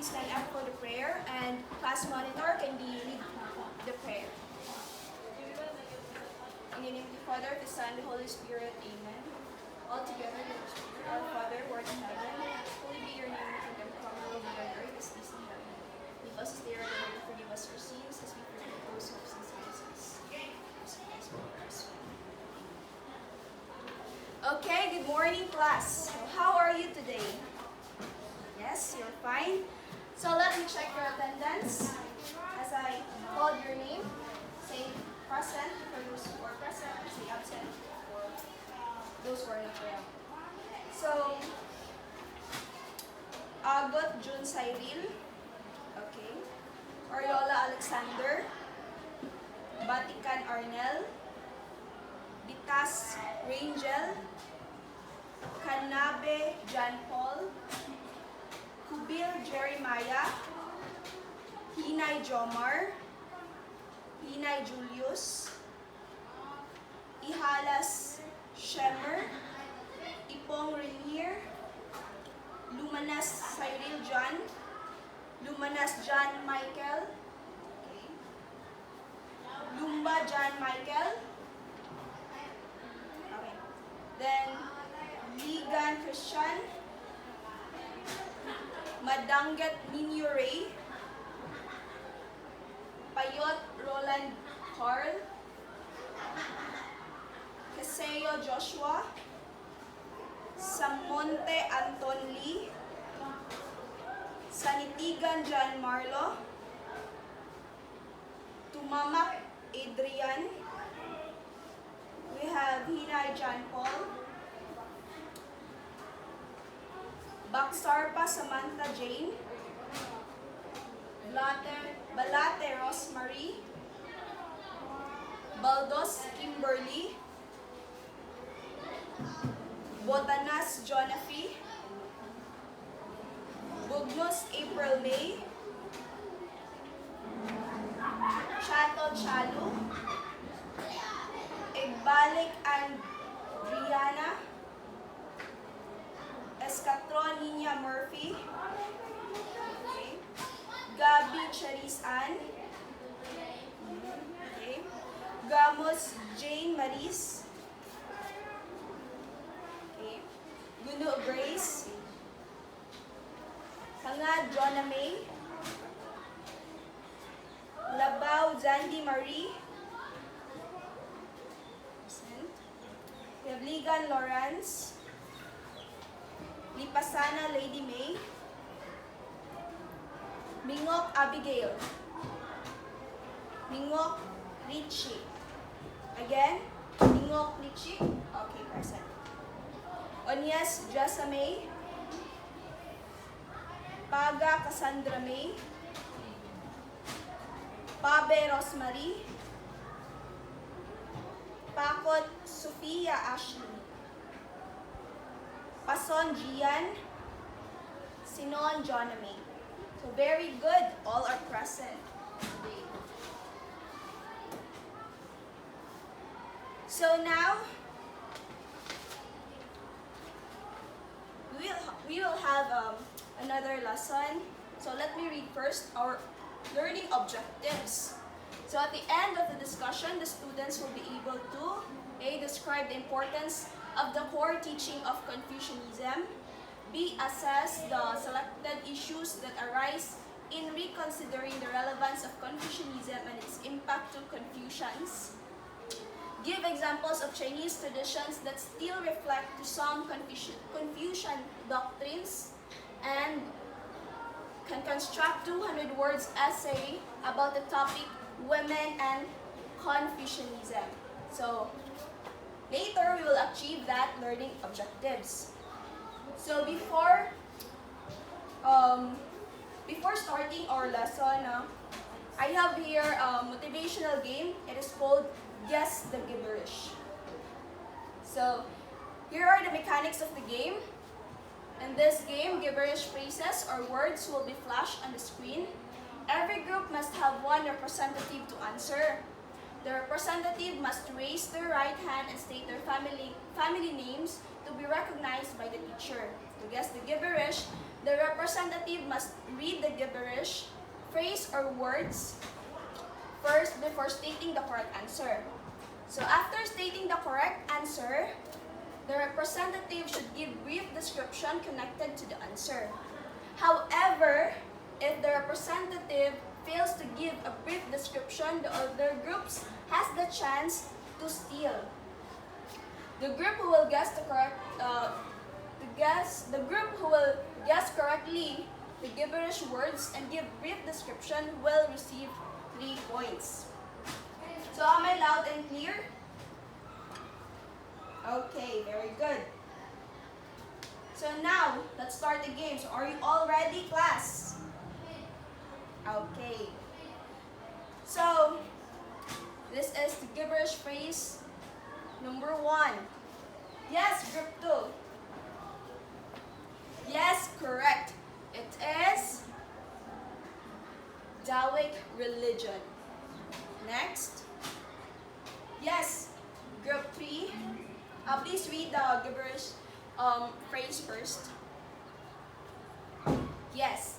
please stand up for the prayer, and class monitor can be lead the prayer. In the name of the Father, the Son, the Holy Spirit, Amen. All together, let us pray. Our Father, who art in heaven, holy be your name, your kingdom come, your will be on earth as it is in heaven. Give us this day our daily bread, forgive us our sins, as we forgive those who have sins against us. Okay, good morning, class. So how are you today? Yes, you're fine. So let me check your attendance. As I called your name, say present for those who are present, say absent for those who are not around. So, Agot June Cyril, okay. Oriola Alexander, Batikan Arnel, Bitas Rangel, Kanabe John Paul, Kubil Jeremiah, Hinay Jomar, Hinay Julius, Ihalas Shemer, Ipong Renier, Lumanas Cyril John, Lumanas John Michael, okay. Lumba John Michael, okay. Then Ligan Christian, Madangat Ninyo Ray, Payot Roland Carl, Keseo Joshua, Samonte Anton Lee, Sanitigan John Marlo, Tumamak Adrian, we have Hinay John Paul, Baksarpa Samantha Jane, Balate Rosemary, Baldos Kimberly, Botanas Jonafi, Bugnos April May, Chato Chalu, Igbalik and Brianna, Escatron Nina Murphy, okay. Gabi Charis Ann, okay. Gamos Jane Maris, okay. Guno Grace, Hangad Jonna May, Labaw Zandy Marie, we have Ligan Lawrence, Lipasana Lady May, Mingok Abigail, Mingok Richie, again, Mingok Richie, okay, present. Onyes Jessa May, Paga Cassandra May, Pabe Rosemary, Pakot Sophia Ashley, Pason Gian, Sinon Jonamy. So very good, all are present today. So now, we will have another lesson. So let me read first our learning objectives. So at the end of the discussion, the students will be able to A. Describe the importance of the core teaching of Confucianism, B. Assess the selected issues that arise in reconsidering the relevance of Confucianism and its impact to Confucians, give examples of Chinese traditions that still reflect to some Confucian doctrines, and can construct 200 words essay about the topic women and Confucianism. So later we will achieve that learning objectives. So before starting our lesson, I have here a motivational game. It is called Guess the Gibberish. So here are the mechanics of the game. In this game, gibberish phrases or words will be flashed on the screen. Every group must have one representative to answer. The representative must raise their right hand and state their family names to be recognized by the teacher. To guess the gibberish, the representative must read the gibberish phrase or words first before stating the correct answer. So after stating the correct answer, the representative should give brief description connected to the answer. However, if the representative fails to give a brief description, the other groups has the chance to steal. The group who will guess correctly the gibberish words and give brief description will receive 3 points. So am I loud and clear? Okay, very good. So now, let's start the game. So are you all ready, class? Okay. So, this is the gibberish phrase number 1. Yes, group 2. Yes, correct. It is Dawic religion. Next. Yes, group 3. Please read the gibberish phrase first. Yes,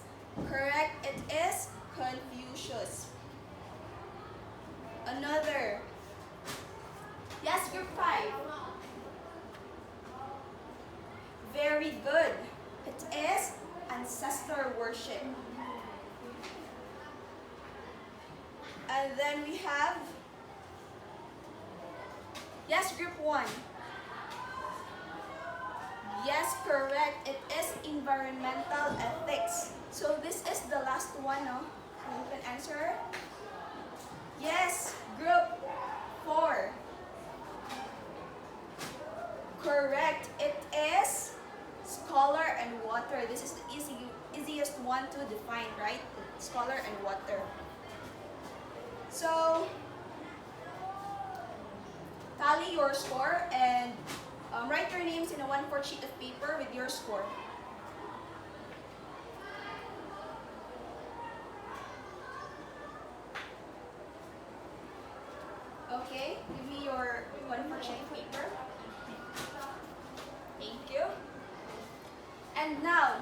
correct. It is Confucius. Another. Yes, group 5. Very good. It is ancestor worship. And then we have, yes, group 1. Yes, correct. It is environmental ethics. So this is the last one, no? So you can answer. Yes, group 4. Correct. It is scholar and water. This is the easiest one to define, right? Scholar and water. So, tally your score and write your names in a 1/4 sheet of paper with your score. Okay, give me your 1/4 sheet of paper. Thank you. And now,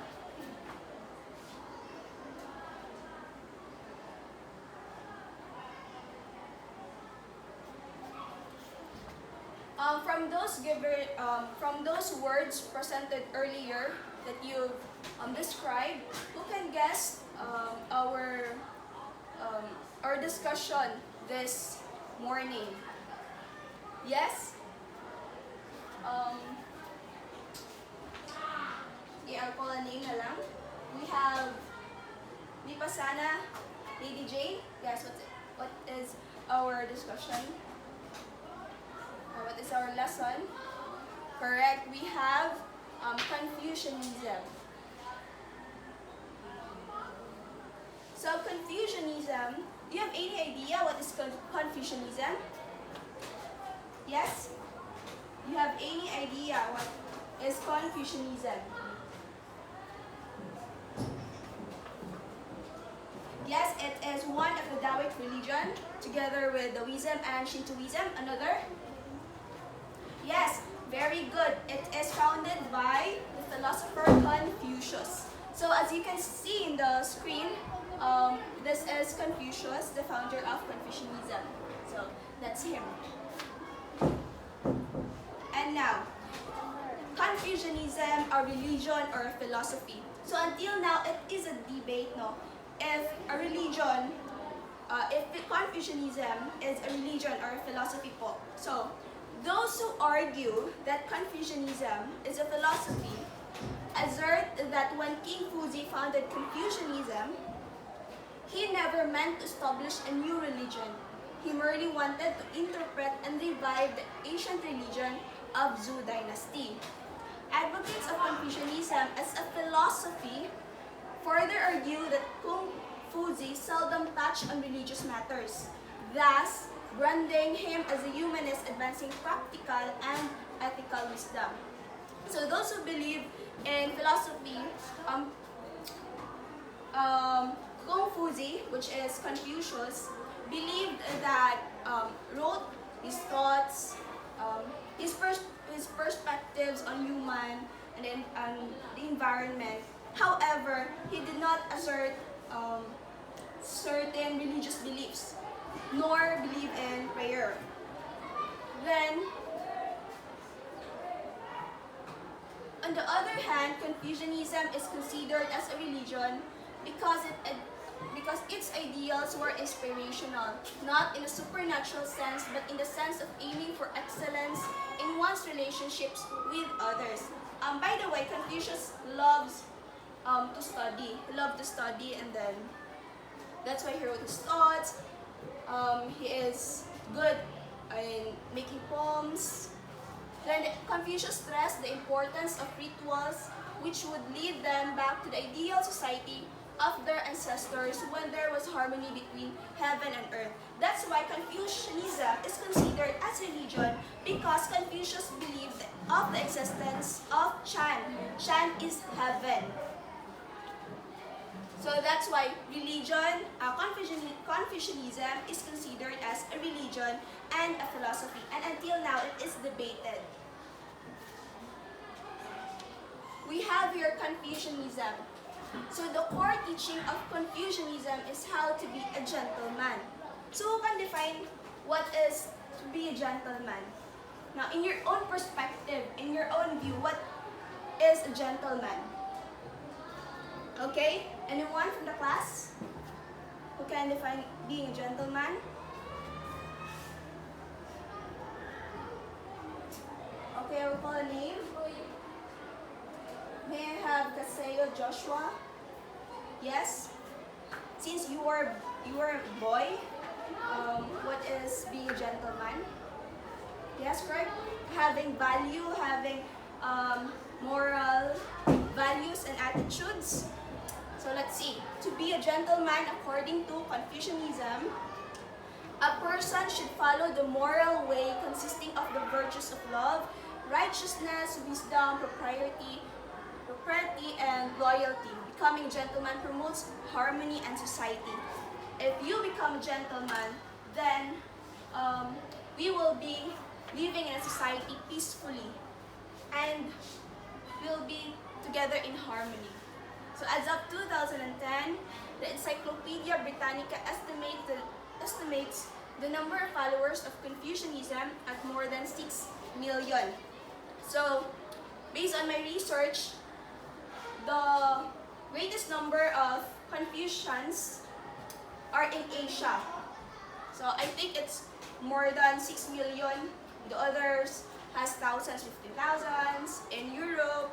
from those words presented earlier that you've described, who can guess our discussion this morning? Yes? I'll call a name na lang. We have Vipasana, Lady Jane. Yes, what is our discussion? What is our lesson? Correct. We have Confucianism. So Confucianism, do you have any idea what is Confucianism? Yes? You have any idea what is Confucianism? Yes, it is one of the Daoist religion together with Taoism and Shintoism. Another? Yes, very good. It is founded by the philosopher Confucius. So as you can see in the screen, this is Confucius, the founder of Confucianism. So that's him. And now, Confucianism, a religion or a philosophy. So until now, it is a debate, no? If a religion, if Confucianism is a religion or a philosophy po. So, those who argue that Confucianism is a philosophy assert that when King Fuzi founded Confucianism, he never meant to establish a new religion. He merely wanted to interpret and revive the ancient religion of Zhou dynasty. Advocates of Confucianism as a philosophy further argue that Kung Fuzi seldom touched on religious matters, thus branding him as a humanist advancing practical and ethical wisdom. So those who believe in philosophy, Kung Fuzi, which is Confucius, believed that wrote his thoughts, his perspectives on human and the environment However, he did not assert certain religious beliefs, nor believe in prayer. Then, on the other hand, Confucianism is considered as a religion because its ideals were inspirational, not in a supernatural sense, but in the sense of aiming for excellence in one's relationships with others. By the way, Confucius loves to study. He loved to study, and then that's why he wrote his thoughts. He is good in making poems. Then Confucius stressed the importance of rituals which would lead them back to the ideal society of their ancestors when there was harmony between heaven and earth. That's why Confucianism is considered as religion, because Confucius believed of the existence of Chan. Chan is heaven. So that's why Confucianism is considered as a religion and a philosophy. And until now, it is debated. We have here Confucianism. So the core teaching of Confucianism is how to be a gentleman. So who can define what is to be a gentleman? Now, in your own perspective, in your own view, what is a gentleman? Okay? Anyone from the class who can define being a gentleman? Okay, I will call a name. May I have Kaseo Joshua? Yes? Since you are a boy, what is being a gentleman? Yes, correct? Having value, having moral values and attitudes. So let's see. To be a gentleman, according to Confucianism, a person should follow the moral way consisting of the virtues of love, righteousness, wisdom, propriety, and loyalty. Becoming a gentleman promotes harmony and society. If you become a gentleman, then we will be living in a society peacefully, and we'll be together in harmony. So as of 2010, the Encyclopedia Britannica estimates the number of followers of Confucianism at more than 6 million. So, based on my research, the greatest number of Confucians are in Asia. So I think it's more than 6 million. The others has thousands, 50,000s. In Europe,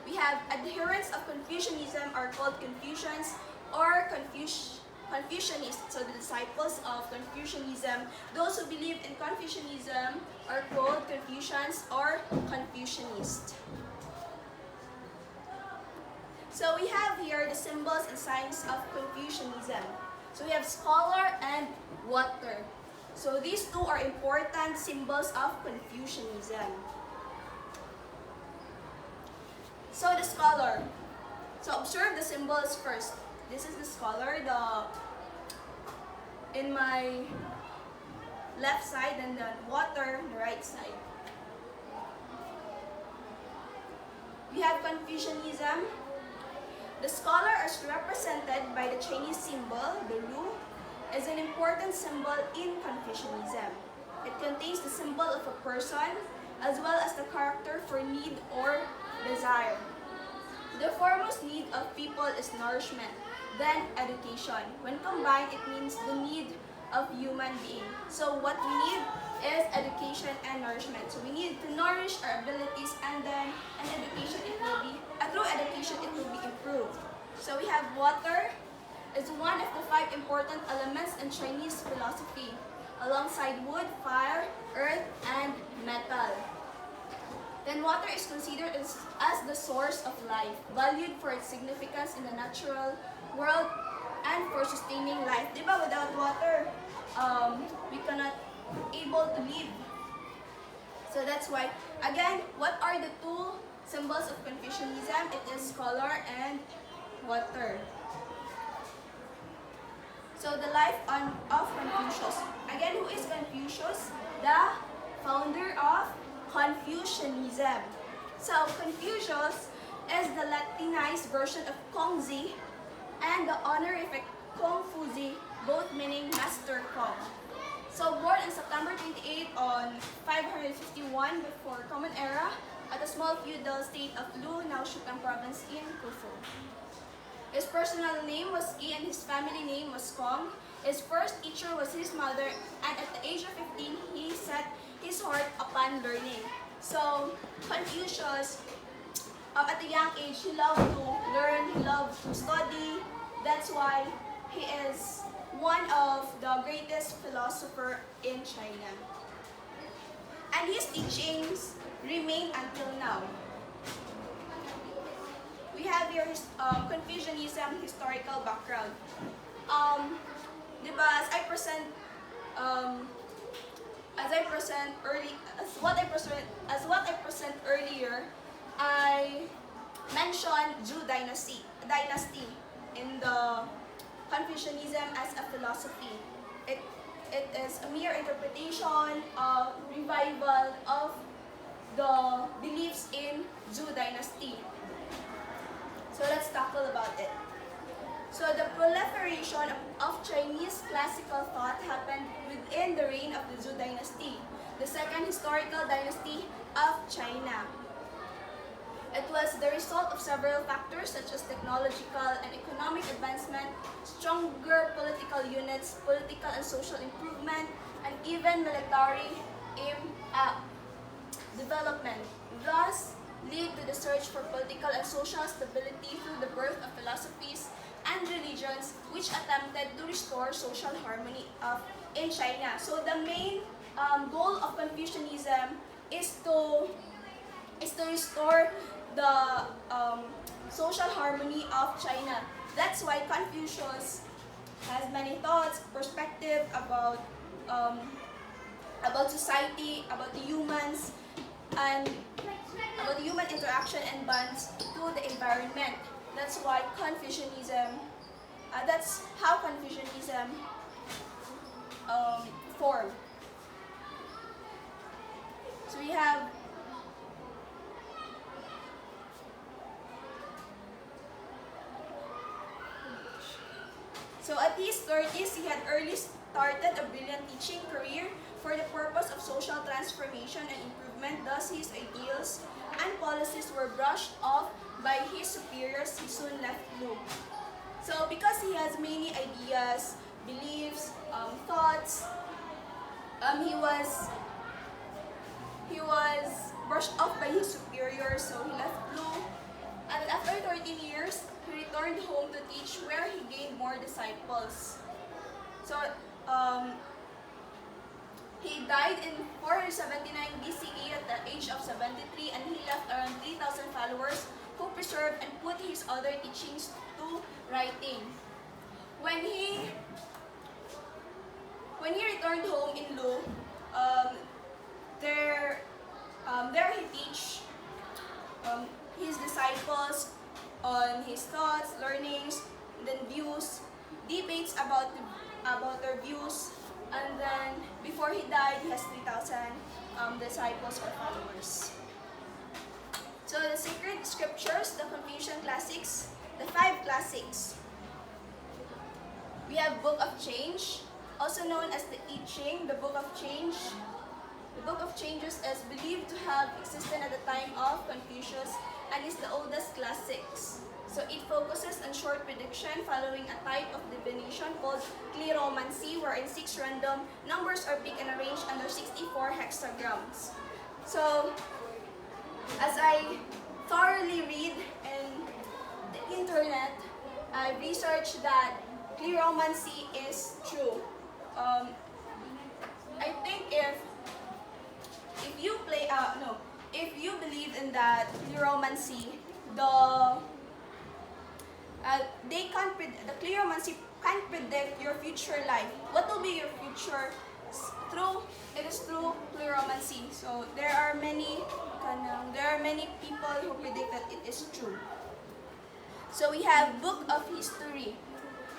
we have adherents of Confucianism are called Confucians or Confucianists. So the disciples of Confucianism, those who believe in Confucianism are called Confucians or Confucianists. So we have here the symbols and signs of Confucianism. So we have scholar and water. So these two are important symbols of Confucianism. So the scholar. So observe the symbols first. This is the scholar, in my left side, and the water on the right side. We have Confucianism. The scholar is represented by the Chinese symbol, the Lu, is an important symbol in Confucianism. It contains the symbol of a person as well as the character for need or desire. The foremost need of people is nourishment, then education. When combined, it means the need of human being. So what we need is education and nourishment. So we need to nourish our abilities, and then through education it will be improved. So we have water is one of the 5 important elements in Chinese philosophy, alongside wood, fire, earth, and metal. Then water is considered as the source of life, valued for its significance in the natural world and for sustaining life. Diba, without water, we cannot able to live. So that's why, again, what are the 2 symbols of Confucianism? It is scholar and water. So the life of Confucius. Again, who is Confucius? The founder of Confucianism. So Confucius is the Latin Latinized version of Kongzi, and the honorific Kongfuzi, both meaning Master Kong. So born on September 28 on 551 before Common Era at the small feudal state of Lu, now Shukang province in Kufu. His personal name was Yi and his family name was Kong. His first teacher was his mother, and at the age of 15, he set his heart upon learning. So Confucius, at a young age, he loved to learn, he loved to study. That's why he is one of the greatest philosopher in China. And his teachings remain until now. We have here his Confucianism historical background. Diba, as what I present earlier, I mentioned Zhou dynasty in the Confucianism as a philosophy. It is a mere interpretation, revival of the beliefs in Zhou dynasty. So let's tackle about it. So the proliferation of Chinese classical thought happened within the reign of the Zhou dynasty, the second historical dynasty of China. It was the result of several factors such as technological and economic advancement, stronger political units, political and social improvement, and even military development. Thus, lead to the search for political and social stability through the birth of philosophies and religions which attempted to restore social harmony in China. So the main goal of Confucianism is to restore the social harmony of China. That's why Confucius has many thoughts, perspective about society, about the humans, and about the human interaction and bonds to the environment. That's why Confucianism, that's how Confucianism formed. So we have at his 30s, he had early started a brilliant teaching career for the purpose of social transformation and improvement. Thus, his ideals and policies were brushed off by his superiors. He soon left Lu. So because he has many ideas, beliefs, thoughts, he was brushed off by his superiors, so he left Lu. And after 13 years, he returned home to teach, where he gained more disciples. So he died in 479 BCE at the age of 73, and he left around 3,000 followers who preserved and put his other teachings to writing. When he returned home in Lu, there he teach his disciples on his thoughts, learnings, then views, debates about their views, and then before he died, he has 3,000 disciples or followers. So the sacred scriptures, the Confucian classics, the 5 classics. We have Book of Change, also known as the I Ching, the Book of Change. The Book of Changes is believed to have existed at the time of Confucius and is the oldest classics. So it focuses on short prediction following a type of divination called cleromancy, wherein 6 random numbers are picked and arranged under 64 hexagrams. So as I thoroughly read in the internet, I researched that cleromancy is true. I think if you believe in that cleromancy, the cleromancy can predict your future life. What will be your future? It is through cleromancy. So there are many people who predict that it is true. So we have Book of History.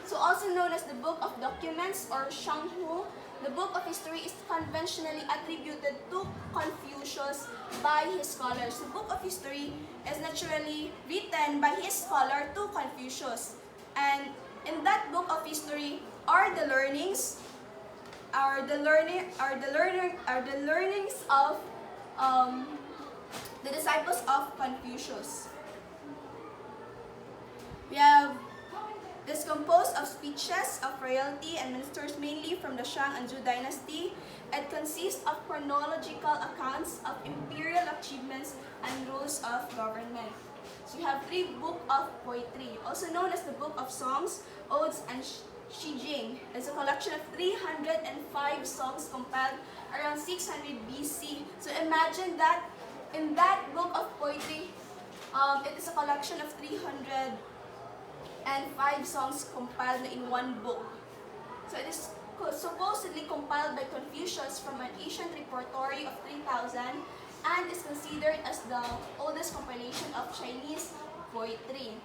So also known as the Book of Documents or Shanghu, the Book of History is conventionally attributed to Confucius by his scholars. The Book of History is naturally written by his scholar to Confucius. And in that Book of History are the learnings of the disciples of Confucius. We have this composed of speeches of royalty and ministers mainly from the Shang and Zhou dynasty. It consists of chronological accounts of imperial achievements and rules of government. So we have 3 books of poetry, also known as the Book of Songs, Odes, and Shijing. It's a collection of 305 songs compiled around 600 BC. So imagine that in that book of poetry, it is a collection of 305 songs compiled in one book. So it is supposedly compiled by Confucius from an ancient repertory of 3000 and is considered as the oldest compilation of Chinese poetry.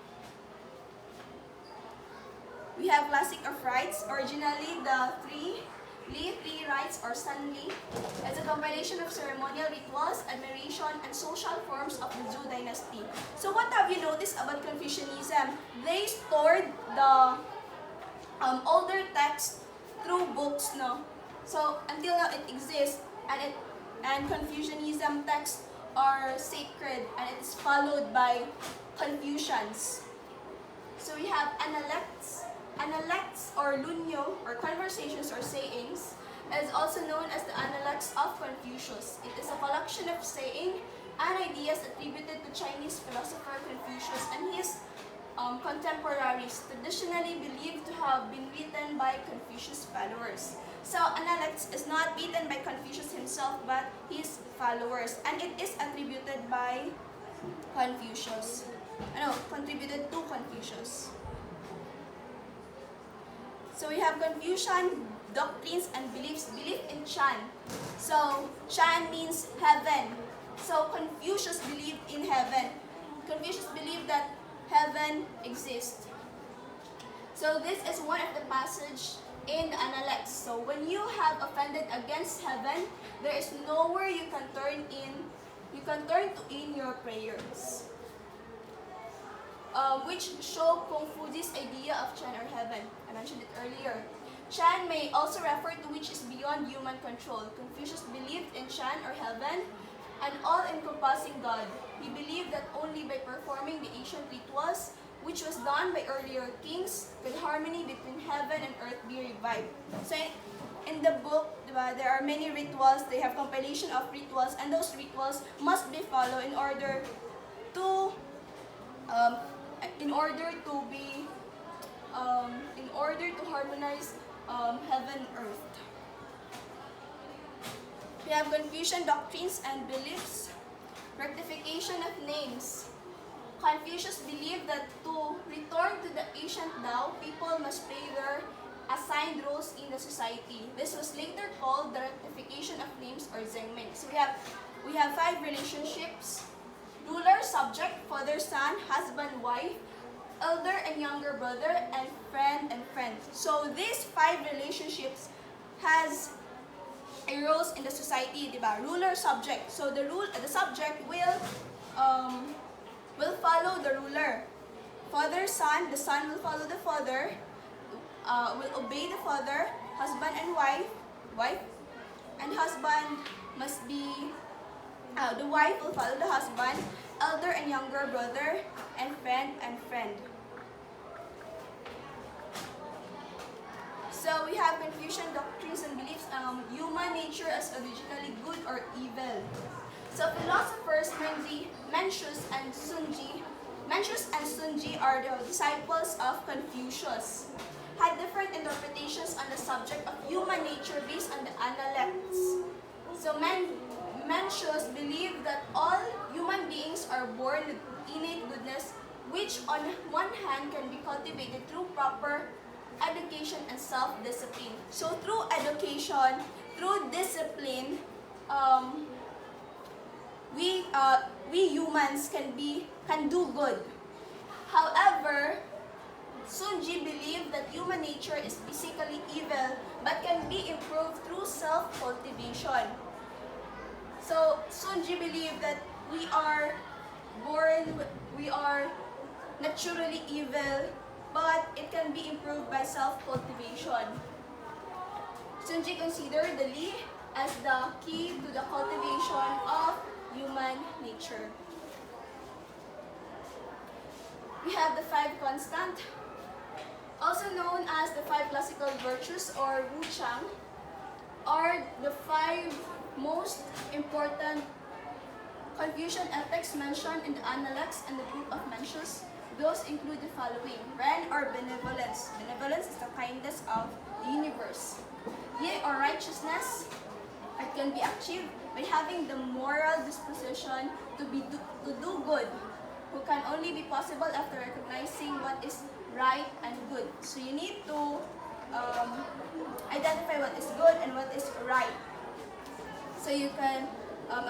We have Classic of Rites, originally the Three Rites or San Li. It's a compilation of ceremonial rituals, admiration, and social forms of the Zhou dynasty. So what have you noticed about Confucianism? They stored the older text through books, no? So until now it exists, and Confucianism texts are sacred and it is followed by Confucians. So we have Analects or Lunyo or conversations or sayings is also known as the Analects of Confucius. It is a collection of saying and ideas attributed to Chinese philosopher Confucius and his contemporaries, traditionally believed to have been written by Confucius' followers. So Analects is not written by Confucius himself but his followers, and it is attributed by Confucius. Contributed to Confucius. So we have Confucian doctrines and beliefs. Belief in Chan. So Chan means heaven. So Confucius believed in heaven. Confucius believed that heaven exists. So this is one of the passage in the Analects. So when you have offended against heaven, there is nowhere you can turn in your prayers. Which show Kung Fuji's idea of Chan or heaven. I mentioned it earlier. Chan may also refer to which is beyond human control. Confucius believed in Chan or heaven, an all-encompassing God. He believed that only by performing the ancient rituals, which was done by earlier kings, could harmony between heaven and earth be revived. So in the book, there are many rituals. They have compilation of rituals, and those rituals must be followed in order to harmonize heaven and earth. We have Confucian doctrines and beliefs. Rectification of names. Confucius believed that to return to the ancient Tao, people must play their assigned roles in the society. This was later called the rectification of names or zhengming. So we have 5 relationships: ruler, subject, father, son, husband, wife, elder and younger brother, and friend and friend. So these 5 relationships has a roles in the society, diba? Ruler, subject. So the subject will follow the ruler. Father, son, the son will follow the father, will obey the father. Husband and wife, and husband must be, the wife will follow the husband. Elder and younger brother, and friend and friend. So we have Confucian doctrines and beliefs, human nature as originally good or evil. So philosophers Mencius and Sunji are the disciples of Confucius, had different interpretations on the subject of human nature based on the Analects. So Mencius believed that all human beings are born with innate goodness, which on one hand can be cultivated through proper education and self-discipline. So through education, through discipline, we humans can do good. However, Sunji believed that human nature is physically evil but can be improved through self-cultivation. So Sunji believed that we are we are naturally evil, but it can be improved by self-cultivation. Sunji considered the Li as the key to the cultivation of human nature. We have the five constant, also known as the five classical virtues or Wu Chang, are the five most important Confucian ethics mentioned in the Analects and the Book of Mencius. Those include the following: Ren or benevolence. Benevolence is the kindness of the universe. Ye or righteousness. It can be achieved by having the moral disposition to do good, who can only be possible after recognizing what is right and good. So you need to identify what is good and what is right, so you can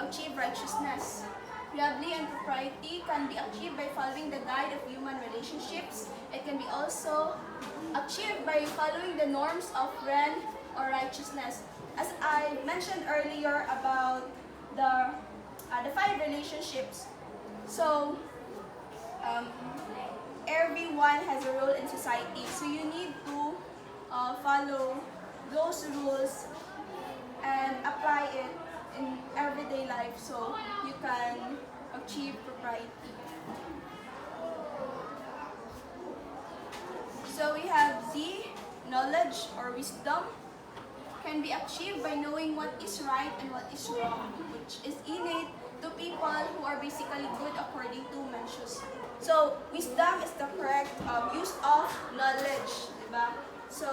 achieve righteousness. Lovely and propriety can be achieved by following the guide of human relationships. It can be also achieved by following the norms of Ren or righteousness. As I mentioned earlier about the five relationships, so everyone has a role in society. So you need to follow those rules and apply it in everyday life so you can achieve propriety. So we have Z, knowledge or wisdom, can be achieved by knowing what is right and what is wrong, which is innate to people who are basically good according to Mencius. So wisdom is the correct use of knowledge, diba? So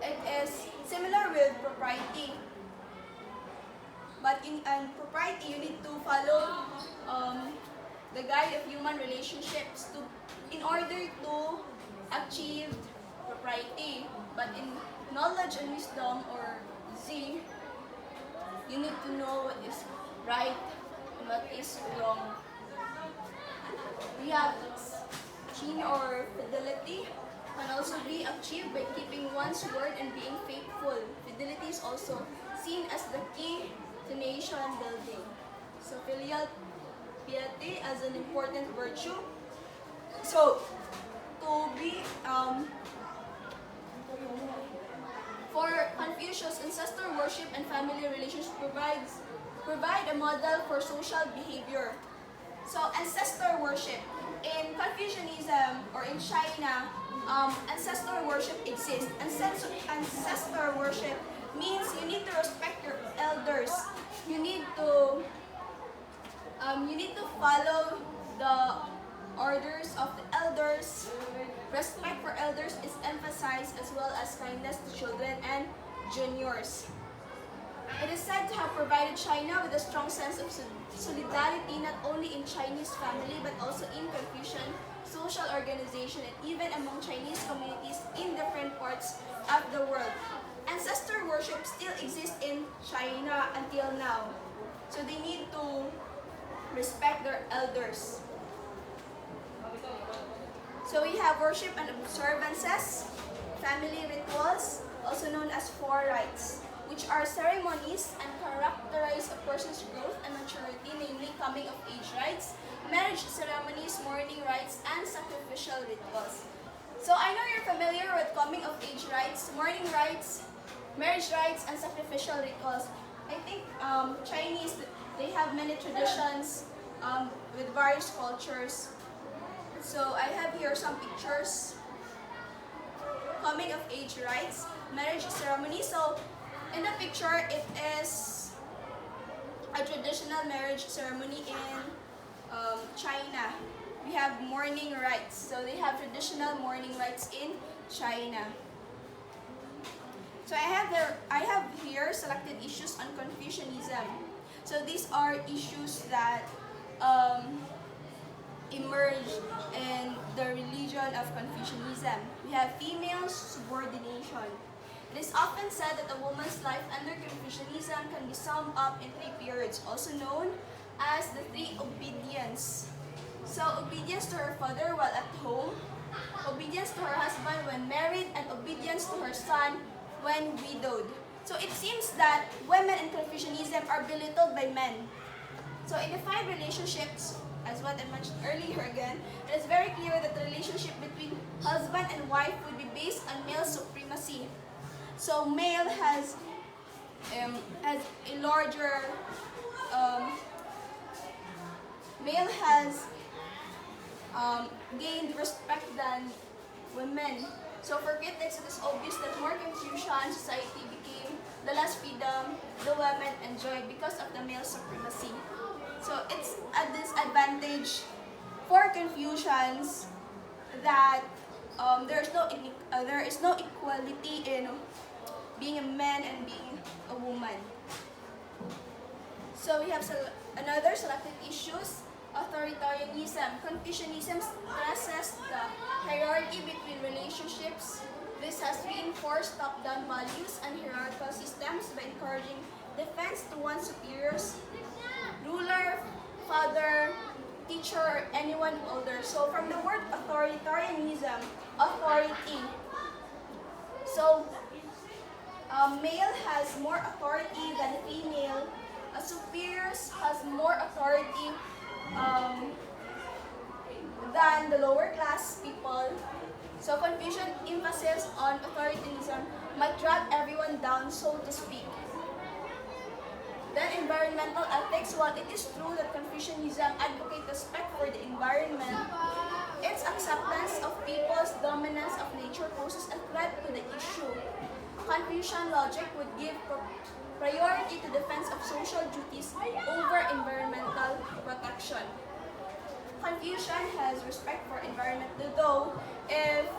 it is similar with propriety. But in propriety, you need to follow the guide of human relationships in order to achieve propriety. But in knowledge and wisdom, or Z, you need to know what is right and what is wrong. We have Qin or fidelity, can also be achieved by keeping one's word and being faithful. Fidelity is also seen as the key to nation building. So filial piety as an important virtue. So to be for Confucius, ancestor worship and family relations provide a model for social behavior. So ancestor worship in Confucianism or in China, ancestor worship exists. Ancestor worship means you need to respect your elders. You need to follow the orders of the elders. Respect for elders is emphasized, as well as kindness to children and juniors. It is said to have provided China with a strong sense of solidarity, not only in Chinese family but also in Confucian social organization and even among Chinese communities in different parts of the world. Ancestor worship still exists in China until now. So they need to respect their elders. So we have worship and observances, family rituals, also known as four rites, which are ceremonies and characterize a person's growth and maturity, namely coming of age rites, marriage ceremonies, mourning rites, and sacrificial rituals. So I know you're familiar with coming of age rites, mourning rites, marriage rites, and sacrificial rituals. I think Chinese, they have many traditions with various cultures. So I have here some pictures. Coming of age rites, marriage ceremony. So in the picture, it is a traditional marriage ceremony in China. We have mourning rites. So they have traditional mourning rites in China. So I have here selected issues on Confucianism. So these are issues that emerged in the religion of Confucianism. We have female subordination. It is often said that a woman's life under Confucianism can be summed up in 3 periods, also known as the 3 obedience. So obedience to her father while at home, obedience to her husband when married, and obedience to her son when widowed. So it seems that women in Confucianism are belittled by men. So in the 5 relationships, as what I mentioned earlier again, it is very clear that the relationship between husband and wife would be based on male supremacy. So male has a larger male has gained respect than women. So for critics, it is obvious that more Confucian society became the less freedom the women enjoyed because of the male supremacy. So it's a disadvantage for Confucians that there is no equality in being a man and being a woman. So we have another selected issues: authoritarianism. Confucianism stresses the hierarchy between relationships. This has reinforced top-down values and hierarchical systems by encouraging defense to one's superiors, ruler, father, teacher, or anyone older. So from the word authoritarianism, authority. So male has more authority than female. Superiors has more authority than the lower class people. So Confucian emphasis on authoritarianism might drag everyone down, so to speak. Then environmental ethics. While it is true that Confucianism advocates respect for the environment, its acceptance of people's dominance of nature poses a threat to the issue. Confucian logic would give priority to defense of social duties over environmental protection. Confucian has respect for environment, though if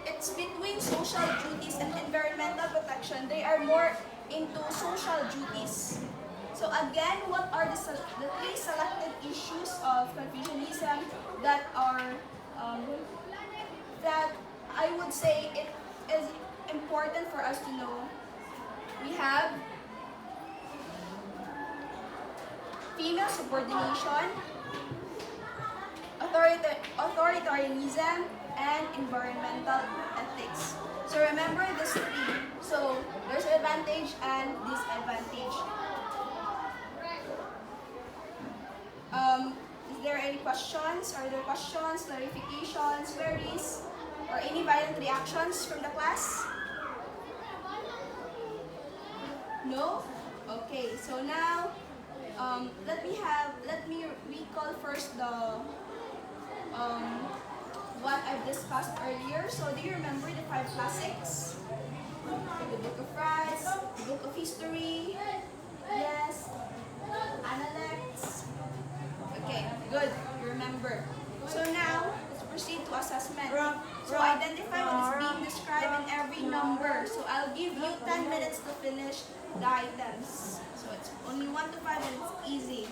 it's between social duties and environmental protection, they are more into social duties. So again, what are the 3 selected issues of Confucianism that are that I would say it is important for us to know? We have female subordination, authoritarianism, and environmental ethics. So remember these 3. So there's advantage and disadvantage. Is there any questions? Are there questions, clarifications, queries, or any violent reactions from the class? No? Okay, so now let me recall first the what I've discussed earlier. So do you remember the 5 classics? The Book of Rites, the Book of History, yes, Analects. Okay, good, you remember. So now, let's proceed to assessment. So identify what is being described in every number. So I'll give you 10 minutes to finish the items. So it's only 1 to 5 and it's easy.